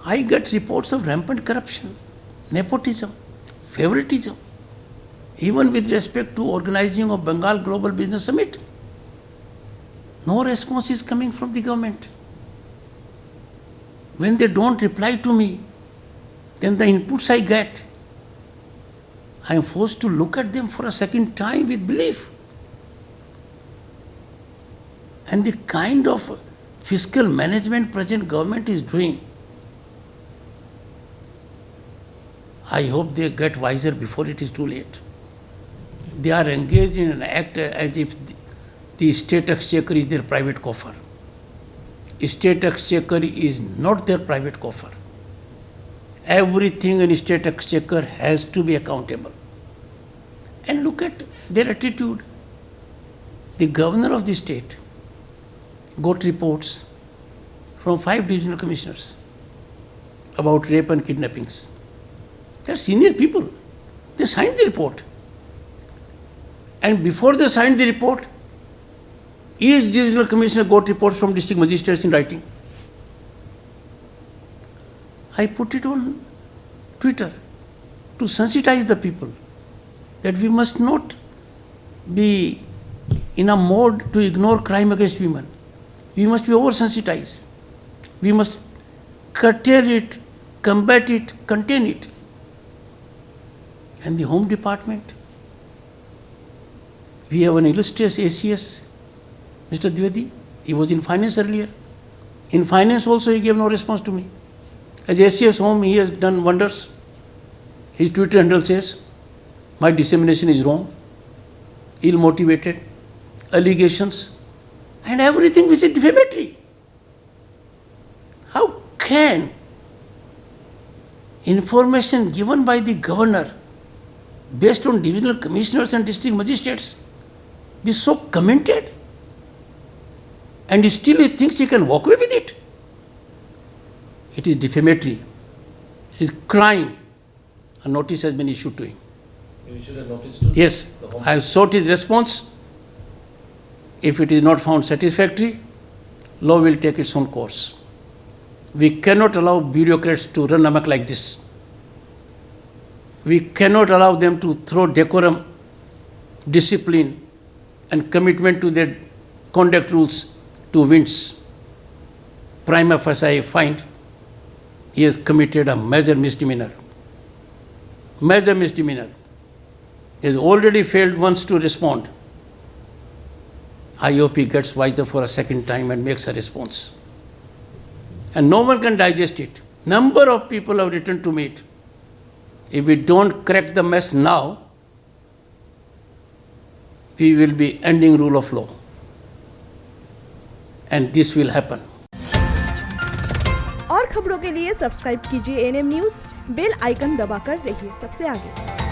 I get reports of rampant corruption, nepotism, favoritism, even with respect to organizing of Bengal Global Business Summit. No response is coming from the government. When they don't reply to me, then the inputs I get, I am forced to look at them for a second time with belief. And the kind of fiscal management present government is doing, I hope they get wiser before it is too late. They are engaged in an act as if the state exchequer is their private coffer. State exchequer is not their private coffer. Everything in state exchequer has to be accountable. And look at their attitude. The governor of the state got reports from 5 divisional commissioners about rape and kidnappings. They are senior people. They signed the report. And before they signed the report, each divisional commissioner got reports from district magistrates in writing. I put it on Twitter to sensitize the people that we must not be in a mode to ignore crime against women. We must be oversensitized. We must curtail it, combat it, contain it. And the Home Department, we have an illustrious ACS, Mr. Dwivedi. He was in finance earlier. In finance also he gave no response to me. As ACS Home, he has done wonders. His Twitter handle says, my dissemination is wrong, ill-motivated, allegations, and everything which is defamatory. How can information given by the governor based on divisional commissioners and district magistrates be so commented? And still he thinks he can walk away with it. It is defamatory. It is crime. A notice has been issued to him. You issued a notice to Yes, the Home? I have sought his response. If it is not found satisfactory, law will take its own course. We cannot allow bureaucrats to run amok like this. We cannot allow them to throw decorum, discipline, and commitment to their conduct rules to winds. Prima facie, I find he has committed a major misdemeanor. Major misdemeanor. He has already failed once to respond. I hope he gets wiser for a second time and makes a response. And no one can digest it. Number of people have written to me. If we don't crack the mess now, we will be ending rule of law. And this will happen. और खबरों के लिए subscribe कीजिए NM news, bell icon दबाकर रहिए सबसे आगे।